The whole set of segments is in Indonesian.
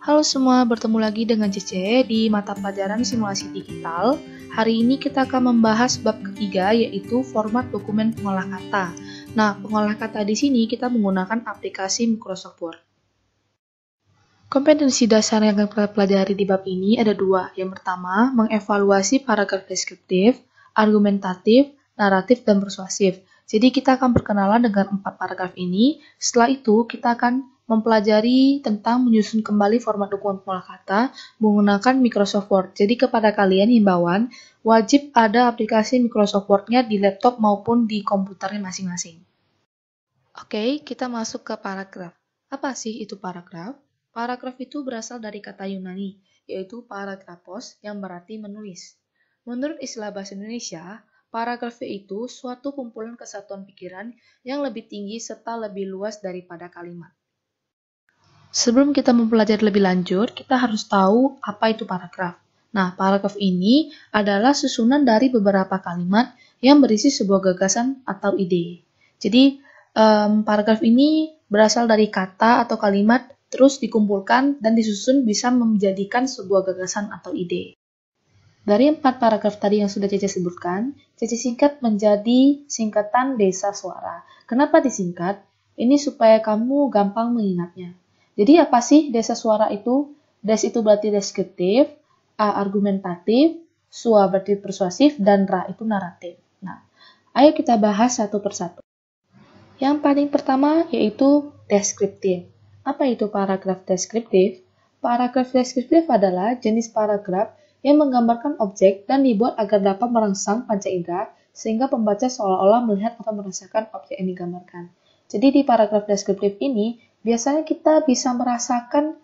Halo semua, bertemu lagi dengan Cece di mata pelajaran simulasi digital. Hari ini kita akan membahas bab ketiga, yaitu format dokumen pengolah kata. Nah, pengolah kata di sini kita menggunakan aplikasi Microsoft Word. Kompetensi dasar yang akan kita pelajari di bab ini ada dua. Yang pertama, mengevaluasi paragraf deskriptif, argumentatif, naratif, dan persuasif. Jadi kita akan berkenalan dengan 4 paragraf ini. Setelah itu, kita akan mempelajari tentang menyusun kembali format dokumen pengolah kata menggunakan Microsoft Word. Jadi kepada kalian himbauan, wajib ada aplikasi Microsoft Word-nya di laptop maupun di komputernya masing-masing. Oke, kita masuk ke paragraf. Apa sih itu paragraf? Paragraf itu berasal dari kata Yunani, yaitu paragrafos yang berarti menulis. Menurut istilah bahasa Indonesia, paragraf itu suatu kumpulan kesatuan pikiran yang lebih tinggi serta lebih luas daripada kalimat. Sebelum kita mempelajari lebih lanjut, kita harus tahu apa itu paragraf. Nah, paragraf ini adalah susunan dari beberapa kalimat yang berisi sebuah gagasan atau ide. Jadi, paragraf ini berasal dari kata atau kalimat, terus dikumpulkan dan disusun bisa menjadikan sebuah gagasan atau ide. Dari 4 paragraf tadi yang sudah Cece sebutkan, Cece singkat menjadi singkatan desa suara. Kenapa disingkat? Ini supaya kamu gampang mengingatnya. Jadi apa sih desa suara itu? Des itu berarti deskriptif, A argumentatif, sua berarti persuasif, dan ra itu naratif. Nah, ayo kita bahas satu persatu. Yang paling pertama yaitu deskriptif. Apa itu paragraf deskriptif? Paragraf deskriptif adalah jenis paragraf yang menggambarkan objek dan dibuat agar dapat merangsang panca indera sehingga pembaca seolah-olah melihat atau merasakan objek yang digambarkan. Jadi di paragraf deskriptif ini biasanya kita bisa merasakan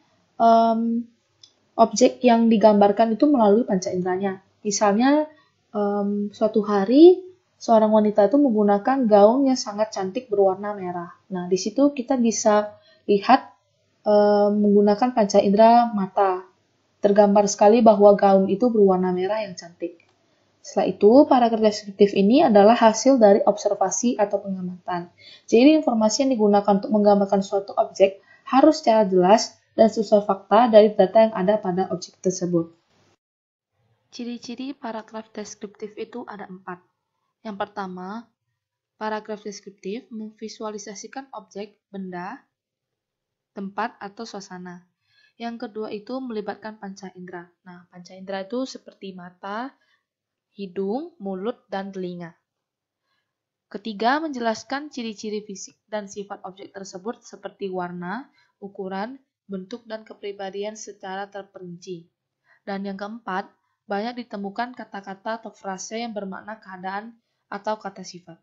objek yang digambarkan itu melalui panca inderanya. Misalnya suatu hari seorang wanita itu menggunakan gaun yang sangat cantik berwarna merah. Nah, di situ kita bisa lihat menggunakan panca indera mata. Tergambar sekali bahwa gaun itu berwarna merah yang cantik. Setelah itu, paragraf deskriptif ini adalah hasil dari observasi atau pengamatan. Jadi, informasi yang digunakan untuk menggambarkan suatu objek harus secara jelas dan sesuai fakta dari data yang ada pada objek tersebut. Ciri-ciri paragraf deskriptif itu ada 4. Yang pertama, paragraf deskriptif memvisualisasikan objek, benda, tempat, atau suasana. Yang kedua itu melibatkan panca indera. Nah, panca indera itu seperti mata, hidung, mulut, dan telinga. Ketiga, menjelaskan ciri-ciri fisik dan sifat objek tersebut seperti warna, ukuran, bentuk, dan kepribadian secara terperinci. Dan yang keempat, banyak ditemukan kata-kata atau frase yang bermakna keadaan atau kata sifat.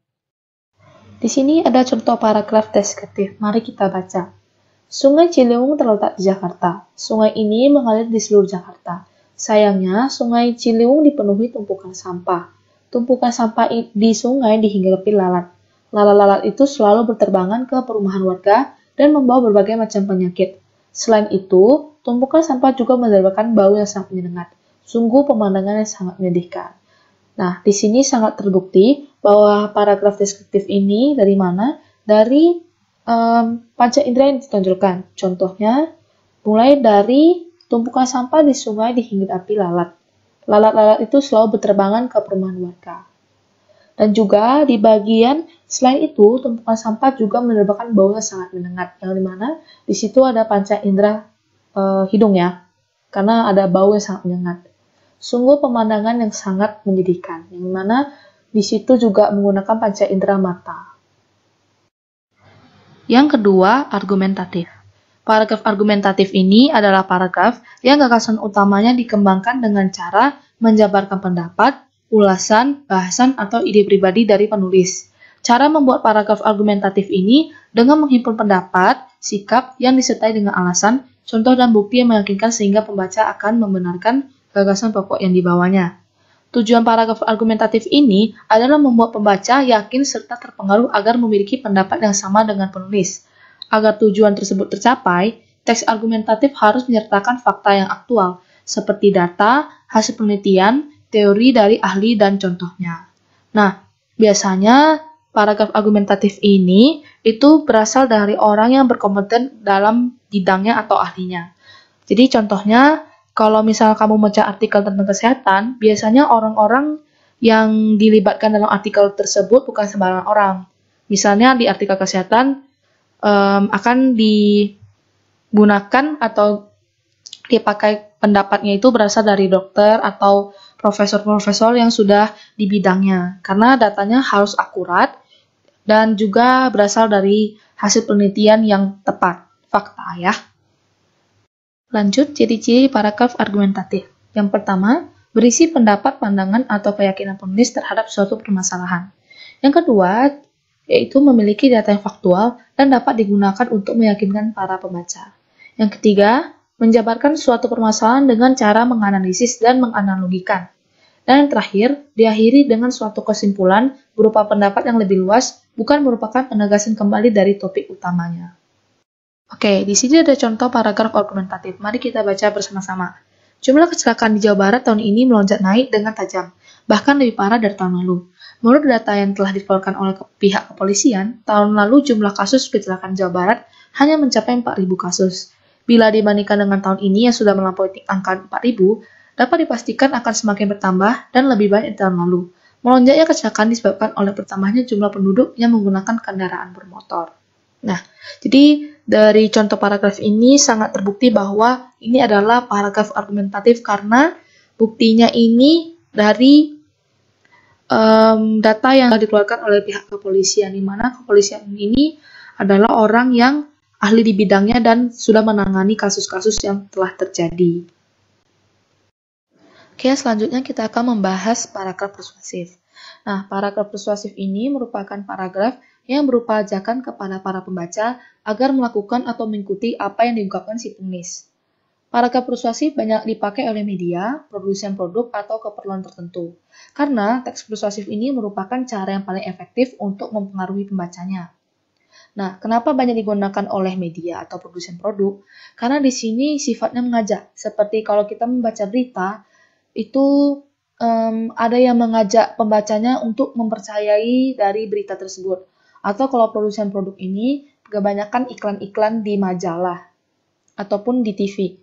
Di sini ada contoh paragraf deskriptif. Mari kita baca. Sungai Ciliwung terletak di Jakarta. Sungai ini mengalir di seluruh Jakarta. Sayangnya, Sungai Ciliwung dipenuhi tumpukan sampah. Tumpukan sampah di sungai dihinggapi lalat. Lalat-lalat itu selalu berterbangan ke perumahan warga dan membawa berbagai macam penyakit. Selain itu, tumpukan sampah juga menyebabkan bau yang sangat menyengat. Sungguh pemandangan yang sangat menyedihkan. Nah, di sini sangat terbukti bahwa paragraf deskriptif ini dari mana? Dari panca indera yang ditonjolkan. Contohnya, mulai dari tumpukan sampah di sungai dihinggapi lalat. Lalat-lalat itu selalu berterbangan ke perumahan warga. Dan juga di bagian selain itu, tumpukan sampah juga menyebabkan bau yang sangat menyengat. Yang dimana di situ ada panca indera hidung ya, karena ada bau yang sangat menyengat. Sungguh pemandangan yang sangat menyedihkan. Yang dimana di situ juga menggunakan panca indera mata. Yang kedua, argumentatif. Paragraf argumentatif ini adalah paragraf yang gagasan utamanya dikembangkan dengan cara menjabarkan pendapat, ulasan, bahasan, atau ide pribadi dari penulis. Cara membuat paragraf argumentatif ini dengan menghimpun pendapat, sikap yang disertai dengan alasan, contoh dan bukti yang meyakinkan sehingga pembaca akan membenarkan gagasan pokok yang dibawanya. Tujuan paragraf argumentatif ini adalah membuat pembaca yakin serta terpengaruh agar memiliki pendapat yang sama dengan penulis. Agar tujuan tersebut tercapai, teks argumentatif harus menyertakan fakta yang aktual, seperti data, hasil penelitian, teori dari ahli, dan contohnya. Nah, biasanya paragraf argumentatif ini itu berasal dari orang yang berkompeten dalam bidangnya atau ahlinya. Jadi contohnya, kalau misal kamu baca artikel tentang kesehatan, biasanya orang-orang yang dilibatkan dalam artikel tersebut bukan sembarang orang. Misalnya di artikel kesehatan akan digunakan atau dipakai pendapatnya itu berasal dari dokter atau profesor-profesor yang sudah di bidangnya. Karena datanya harus akurat dan juga berasal dari hasil penelitian yang tepat, fakta ya. Lanjut, ciri-ciri paragraf argumentatif. Yang pertama, berisi pendapat, pandangan, atau keyakinan penulis terhadap suatu permasalahan. Yang kedua, yaitu memiliki data yang faktual dan dapat digunakan untuk meyakinkan para pembaca. Yang ketiga, menjabarkan suatu permasalahan dengan cara menganalisis dan menganalogikan. Dan yang terakhir, diakhiri dengan suatu kesimpulan berupa pendapat yang lebih luas, bukan merupakan penegasan kembali dari topik utamanya. Oke, di sini ada contoh paragraf argumentatif. Mari kita baca bersama-sama. Jumlah kecelakaan di Jawa Barat tahun ini melonjak naik dengan tajam, bahkan lebih parah dari tahun lalu. Menurut data yang telah dikeluarkan oleh pihak kepolisian, tahun lalu jumlah kasus kecelakaan Jawa Barat hanya mencapai 4.000 kasus. Bila dibandingkan dengan tahun ini yang sudah melampaui angka 4.000, dapat dipastikan akan semakin bertambah dan lebih banyak dari tahun lalu. Melonjaknya kecelakaan disebabkan oleh bertambahnya jumlah penduduk yang menggunakan kendaraan bermotor. Nah, jadi dari contoh paragraf ini sangat terbukti bahwa ini adalah paragraf argumentatif karena buktinya ini dari data yang dikeluarkan oleh pihak kepolisian, di mana kepolisian ini adalah orang yang ahli di bidangnya dan sudah menangani kasus-kasus yang telah terjadi. Oke, selanjutnya kita akan membahas paragraf persuasif. Nah, paragraf persuasif ini merupakan paragraf yang berupa ajakan kepada para pembaca agar melakukan atau mengikuti apa yang diungkapkan si penulis. Paragraf persuasif banyak dipakai oleh media, produsen produk, atau keperluan tertentu. Karena teks persuasif ini merupakan cara yang paling efektif untuk mempengaruhi pembacanya. Nah, kenapa banyak digunakan oleh media atau produsen produk? Karena di sini sifatnya mengajak. Seperti kalau kita membaca berita, itu ada yang mengajak pembacanya untuk mempercayai dari berita tersebut. Atau kalau produsen produk ini, kebanyakan iklan-iklan di majalah ataupun di TV.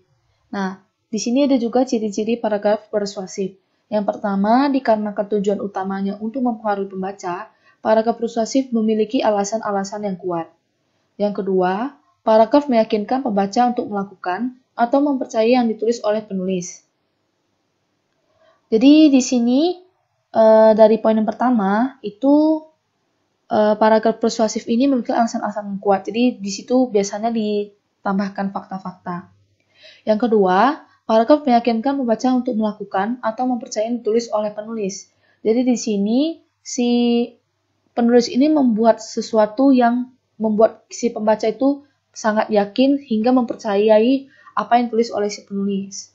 Nah, di sini ada juga ciri-ciri paragraf persuasif. Yang pertama, dikarenakan tujuan utamanya untuk mempengaruhi pembaca, paragraf persuasif memiliki alasan-alasan yang kuat. Yang kedua, paragraf meyakinkan pembaca untuk melakukan atau mempercayai yang ditulis oleh penulis. Jadi di sini dari poin yang pertama itu paragraf persuasif ini memiliki alasan-alasan yang kuat. Jadi di situ biasanya ditambahkan fakta-fakta. Yang kedua, paragraf meyakinkan pembaca untuk melakukan atau mempercayai yang ditulis oleh penulis. Jadi di sini si penulis ini membuat sesuatu yang membuat si pembaca itu sangat yakin hingga mempercayai apa yang ditulis oleh si penulis.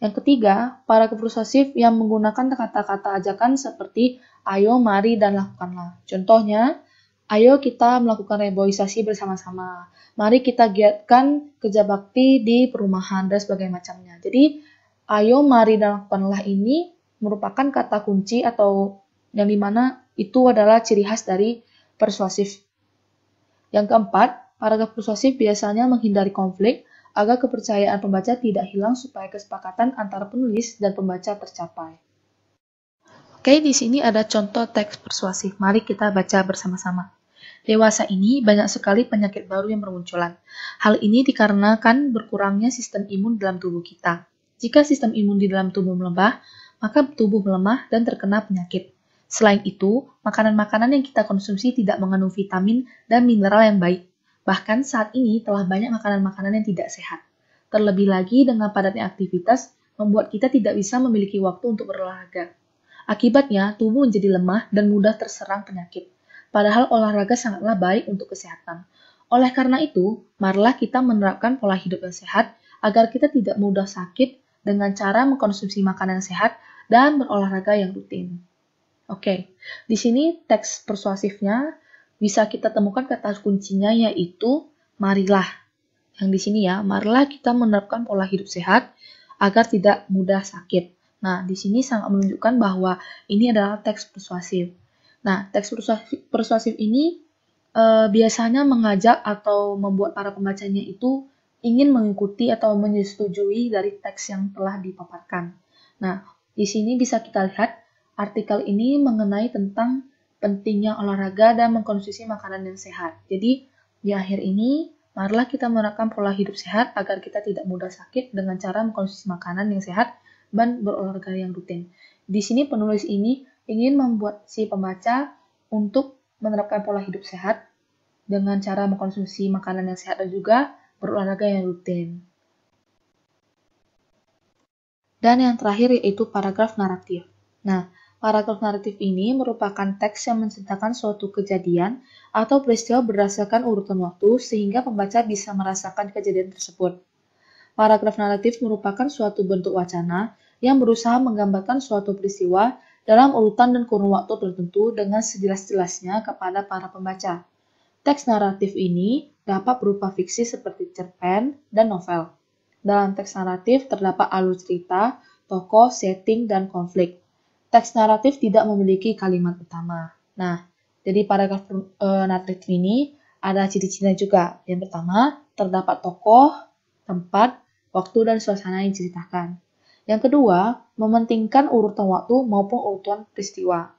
Yang ketiga, paragraf persuasif yang menggunakan kata-kata ajakan seperti ayo, mari, dan lakukanlah. Contohnya, ayo kita melakukan reboisasi bersama-sama. Mari kita giatkan kerja bakti di perumahan dan sebagainya macamnya. Jadi, ayo, mari, dan lakukanlah ini merupakan kata kunci atau yang dimana itu adalah ciri khas dari persuasif. Yang keempat, paragraf persuasif biasanya menghindari konflik agar kepercayaan pembaca tidak hilang supaya kesepakatan antara penulis dan pembaca tercapai. Oke, di sini ada contoh teks persuasif. Mari kita baca bersama-sama. Dewasa ini banyak sekali penyakit baru yang bermunculan. Hal ini dikarenakan berkurangnya sistem imun dalam tubuh kita. Jika sistem imun di dalam tubuh melemah, maka tubuh melemah dan terkena penyakit. Selain itu, makanan-makanan yang kita konsumsi tidak mengandung vitamin dan mineral yang baik. Bahkan saat ini telah banyak makanan-makanan yang tidak sehat. Terlebih lagi dengan padatnya aktivitas, membuat kita tidak bisa memiliki waktu untuk berolahraga. Akibatnya, tubuh menjadi lemah dan mudah terserang penyakit. Padahal olahraga sangatlah baik untuk kesehatan. Oleh karena itu, marilah kita menerapkan pola hidup yang sehat agar kita tidak mudah sakit dengan cara mengkonsumsi makanan yang sehat dan berolahraga yang rutin. Oke, di sini teks persuasifnya bisa kita temukan kata kuncinya yaitu marilah. Yang di sini ya, marilah kita menerapkan pola hidup sehat agar tidak mudah sakit. Nah, di sini sangat menunjukkan bahwa ini adalah teks persuasif. Nah, teks persuasif ini biasanya mengajak atau membuat para pembacanya itu ingin mengikuti atau menyetujui dari teks yang telah dipaparkan. Nah, di sini bisa kita lihat artikel ini mengenai tentang pentingnya olahraga dan mengkonsumsi makanan yang sehat. Jadi, di akhir ini, marilah kita menerapkan pola hidup sehat agar kita tidak mudah sakit dengan cara mengkonsumsi makanan yang sehat dan berolahraga yang rutin. Di sini penulis ini ingin membuat si pembaca untuk menerapkan pola hidup sehat dengan cara mengkonsumsi makanan yang sehat dan juga berolahraga yang rutin. Dan yang terakhir yaitu paragraf naratif. Nah, paragraf naratif ini merupakan teks yang menceritakan suatu kejadian atau peristiwa berdasarkan urutan waktu sehingga pembaca bisa merasakan kejadian tersebut. Paragraf naratif merupakan suatu bentuk wacana yang berusaha menggambarkan suatu peristiwa dalam urutan dan kurun waktu tertentu dengan sejelas-jelasnya kepada para pembaca. Teks naratif ini dapat berupa fiksi seperti cerpen dan novel. Dalam teks naratif terdapat alur cerita, tokoh, setting, dan konflik. Teks naratif tidak memiliki kalimat utama. Nah, jadi paragraf naratif ini ada ciri-cirinya juga. Yang pertama, terdapat tokoh, tempat, waktu, dan suasana yang diceritakan. Yang kedua, mementingkan urutan waktu maupun urutan peristiwa.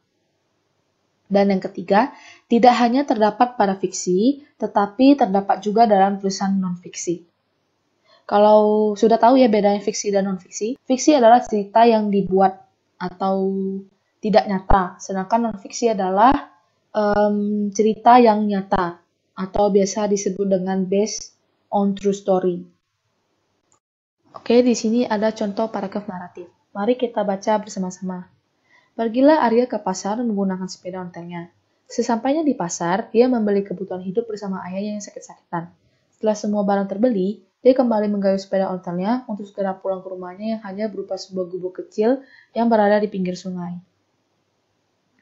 Dan yang ketiga, tidak hanya terdapat pada fiksi, tetapi terdapat juga dalam tulisan non-fiksi. Kalau sudah tahu ya bedanya fiksi dan non-fiksi, fiksi adalah cerita yang dibuat atau tidak nyata, sedangkan non-fiksi adalah cerita yang nyata atau biasa disebut dengan based on true story. Oke, di sini ada contoh paragraf naratif. Mari kita baca bersama-sama. Pergilah Arya ke pasar menggunakan sepeda ontelnya. Sesampainya di pasar, dia membeli kebutuhan hidup bersama ayahnya yang sakit-sakitan. Setelah semua barang terbeli, dia kembali menggayuh sepeda ontelnya untuk segera pulang ke rumahnya yang hanya berupa sebuah gubuk kecil yang berada di pinggir sungai.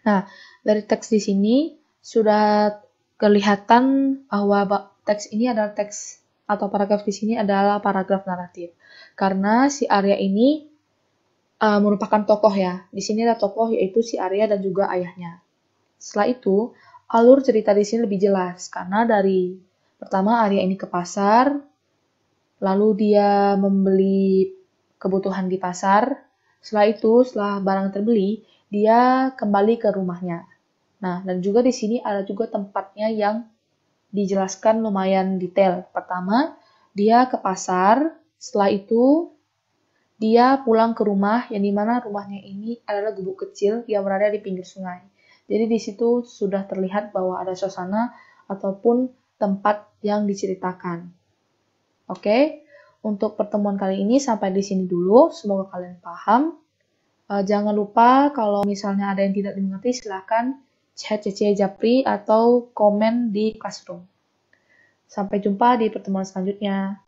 Nah, dari teks di sini sudah kelihatan bahwa teks ini adalah teks atau paragraf di sini adalah paragraf naratif. Karena si Arya ini merupakan tokoh ya. Di sini ada tokoh yaitu si Arya dan juga ayahnya. Setelah itu, alur cerita di sini lebih jelas karena dari pertama Arya ini ke pasar, lalu dia membeli kebutuhan di pasar. Setelah itu, setelah barang terbeli, dia kembali ke rumahnya. Nah, dan juga di sini ada juga tempatnya yang dijelaskan lumayan detail. Pertama, dia ke pasar, setelah itu dia pulang ke rumah yang dimana rumahnya ini adalah gubuk kecil yang berada di pinggir sungai. Jadi di situ sudah terlihat bahwa ada suasana ataupun tempat yang diceritakan. Oke, untuk pertemuan kali ini sampai di sini dulu. Semoga kalian paham. Jangan lupa kalau misalnya ada yang tidak dimengerti silahkan chat CC Japri atau komen di Classroom. Sampai jumpa di pertemuan selanjutnya.